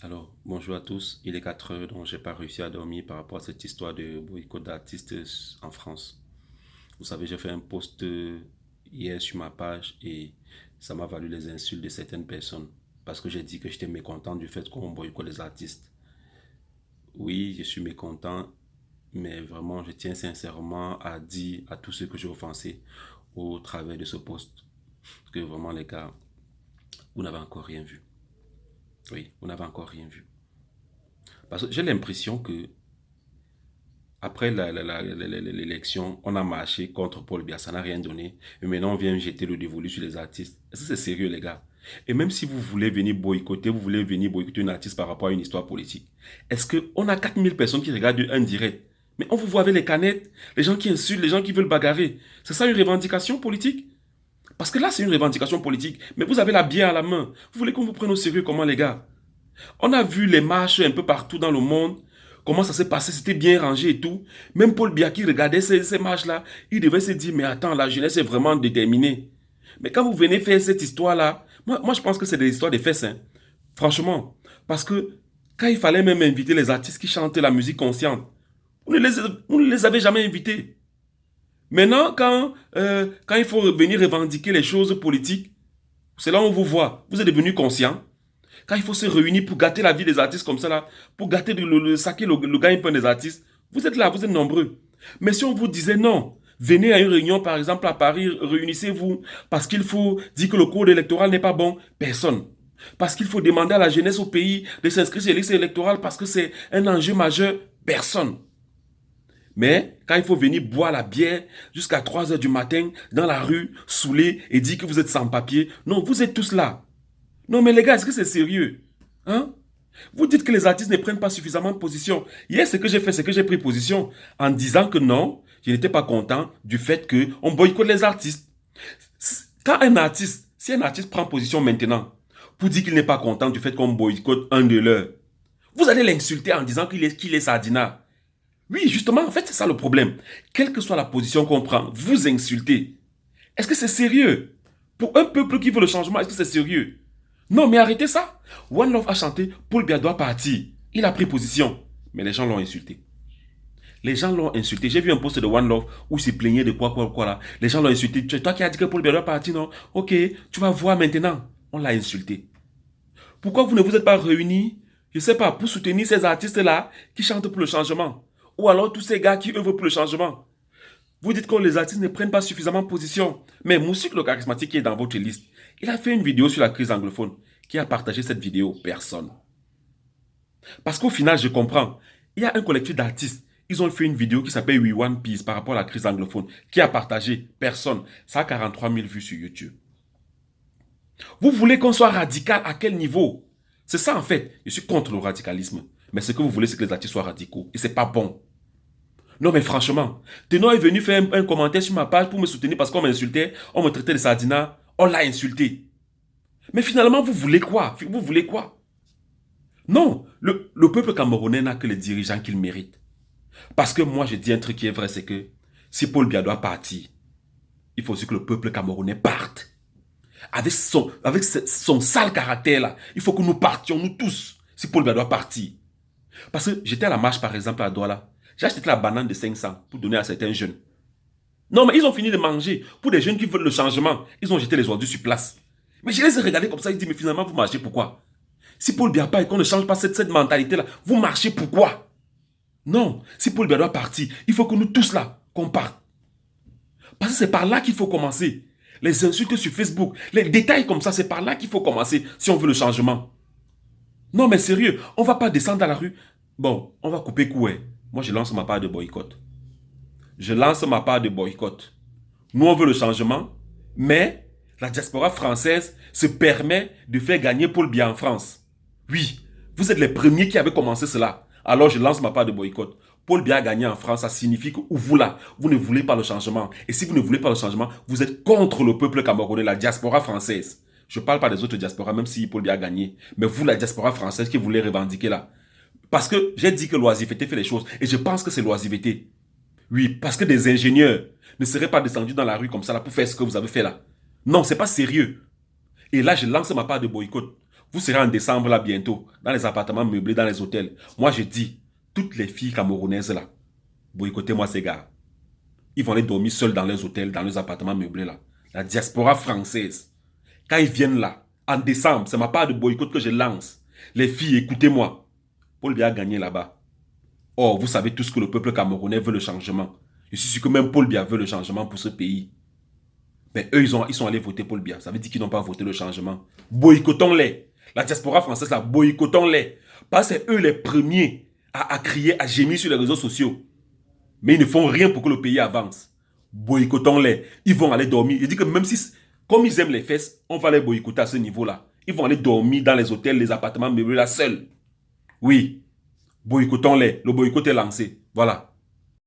Alors, bonjour à tous. Il est 4 heures, donc j'ai pas réussi à dormir par rapport à cette histoire de boycott d'artistes en France. Vous savez, j'ai fait un post hier sur ma page et ça m'a valu les insultes de certaines personnes parce que j'ai dit que j'étais mécontent du fait qu'on boycotte les artistes. Oui, je suis mécontent, mais vraiment, je tiens sincèrement à dire à tous ceux que j'ai offensés au travers de ce post que vraiment, les gars, vous n'avez encore rien vu. Oui, vous n'avez encore rien vu. Parce que j'ai l'impression que après l'élection, on a marché contre Paul Biya, ça n'a rien donné. Et maintenant, on vient jeter le dévolu sur les artistes. Est-ce que c'est sérieux, les gars? Et même si vous voulez venir boycotter, vous voulez venir boycotter une artiste par rapport à une histoire politique, est-ce qu'on a 4000 personnes qui regardent un direct? Mais on vous voit avec les canettes, les gens qui insultent, les gens qui veulent bagarrer. C'est ça une revendication politique? Parce que là, c'est une revendication politique, mais vous avez la bière à la main. Vous voulez qu'on vous prenne au sérieux comment, les gars? On a vu les marches un peu partout dans le monde, comment ça s'est passé, c'était bien rangé et tout. Même Paul Biya qui regardait ces marches-là, il devait se dire, mais attends, la jeunesse est vraiment déterminée. Mais quand vous venez faire cette histoire-là, moi je pense que c'est des histoires de fesses, hein. Franchement. Parce que quand il fallait même inviter les artistes qui chantaient la musique consciente, vous ne les avez jamais invités. Maintenant, quand il faut venir revendiquer les choses politiques, c'est là où on vous voit. Vous êtes devenus conscients. Quand il faut se réunir pour gâter la vie des artistes comme ça, là, pour gâter, saquer le gagne-pain des artistes, vous êtes là, vous êtes nombreux. Mais si on vous disait non, venez à une réunion, par exemple, à Paris, réunissez-vous, parce qu'il faut dire que le code électoral n'est pas bon, personne. Parce qu'il faut demander à la jeunesse au pays de s'inscrire sur les listes électorales parce que c'est un enjeu majeur, personne. Mais quand il faut venir boire la bière jusqu'à 3 heures du matin dans la rue, saoulé, et dire que vous êtes sans papier, non, vous êtes tous là. Non, mais les gars, est-ce que c'est sérieux? Hein? Vous dites que les artistes ne prennent pas suffisamment de position. Hier, ce que j'ai fait, c'est que j'ai pris position en disant que non, je n'étais pas content du fait qu'on boycotte les artistes. Quand un artiste, si un artiste prend position maintenant pour dire qu'il n'est pas content du fait qu'on boycotte un de leurs, vous allez l'insulter en disant qu'il est sardinat. Oui, justement, en fait, c'est ça le problème. Quelle que soit la position qu'on prend, vous insultez. Est-ce que c'est sérieux? Pour un peuple qui veut le changement, est-ce que c'est sérieux? Non, mais arrêtez ça. One Love a chanté, Paul Biya doit partir. Il a pris position. Mais les gens l'ont insulté. Les gens l'ont insulté. J'ai vu un post de One Love où il s'est plaigné de quoi là. Les gens l'ont insulté. C'est toi qui as dit que Paul Biya doit partir, non? Ok, tu vas voir maintenant. On l'a insulté. Pourquoi vous ne vous êtes pas réunis, je ne sais pas, pour soutenir ces artistes-là qui chantent pour le changement? Ou alors tous ces gars qui œuvrent pour le changement? Vous dites que les artistes ne prennent pas suffisamment position. Mais Moussik le charismatique qui est dans votre liste, il a fait une vidéo sur la crise anglophone. Qui a partagé cette vidéo? Personne. Parce qu'au final, je comprends. Il y a un collectif d'artistes. Ils ont fait une vidéo qui s'appelle We One Peace par rapport à la crise anglophone. Qui a partagé? Personne. Ça a 43 000 vues sur YouTube. Vous voulez qu'on soit radical à quel niveau? C'est ça en fait. Je suis contre le radicalisme. Mais ce que vous voulez, c'est que les artistes soient radicaux. Et c'est pas bon. Non mais franchement, Tenor est venu faire un commentaire sur ma page pour me soutenir parce qu'on m'insultait, on me traitait de sardinat, on l'a insulté. Mais finalement, vous voulez quoi? Vous voulez quoi? Non, le peuple camerounais n'a que les dirigeants qu'il mérite. Parce que moi, je dis un truc qui est vrai, c'est que si Paul Biya doit partir, il faut aussi que le peuple camerounais parte. Avec son sale caractère là, il faut que nous partions, nous tous, si Paul Biya doit partir. Parce que j'étais à la marche, par exemple, à Douala. J'ai acheté la banane de 500 pour donner à certains jeunes. Non, mais ils ont fini de manger. Pour des jeunes qui veulent le changement, ils ont jeté les ordures sur place. Mais je les ai regardés comme ça, ils disent, mais finalement, vous marchez pourquoi? Si Paul Biya part et qu'on ne change pas cette mentalité-là, vous marchez pourquoi? Non, si Paul Biya doit partir, il faut que nous tous là, qu'on parte. Parce que c'est par là qu'il faut commencer. Les insultes sur Facebook, les détails comme ça, c'est par là qu'il faut commencer si on veut le changement. Non, mais sérieux, on ne va pas descendre dans la rue. Bon, on va couper coué. Moi, je lance ma part de boycott. Je lance ma part de boycott. Nous, on veut le changement, mais la diaspora française se permet de faire gagner Paul Biya en France. Oui, vous êtes les premiers qui avaient commencé cela. Alors, je lance ma part de boycott. Paul Biya a gagné en France, ça signifie que vous là, vous ne voulez pas le changement. Et si vous ne voulez pas le changement, vous êtes contre le peuple camerounais, la diaspora française. Je ne parle pas des autres diasporas, même si Paul Biya a gagné. Mais vous, la diaspora française qui voulez revendiquer là. Parce que j'ai dit que l'oisiveté fait les choses. Et je pense que c'est l'oisiveté. Oui, parce que des ingénieurs ne seraient pas descendus dans la rue comme ça là pour faire ce que vous avez fait là. Non, c'est pas sérieux. Et là, je lance ma part de boycott. Vous serez en décembre là bientôt, dans les appartements meublés, dans les hôtels. Moi, je dis, toutes les filles camerounaises là, boycottez-moi ces gars. Ils vont aller dormir seuls dans leurs hôtels, dans leurs appartements meublés là. La diaspora française. Quand ils viennent là, en décembre, c'est ma part de boycott que je lance. Les filles, écoutez-moi. Paul Biya a gagné là-bas. Or, vous savez tous que le peuple camerounais veut le changement. Je suis sûr que même Paul Biya veut le changement pour ce pays. Mais eux, ils sont allés voter Paul Biya. Ça veut dire qu'ils n'ont pas voté le changement. Boycottons-les. La diaspora française, là, boycottons-les. Parce que c'est eux les premiers à crier, à gémir sur les réseaux sociaux. Mais ils ne font rien pour que le pays avance. Boycottons-les. Ils vont aller dormir. Je dis que même si, comme ils aiment les fesses, on va les boycotter à ce niveau-là. Ils vont aller dormir dans les hôtels, les appartements meublés là seuls. Oui. Boycottons-les. Le boycott est lancé. Voilà.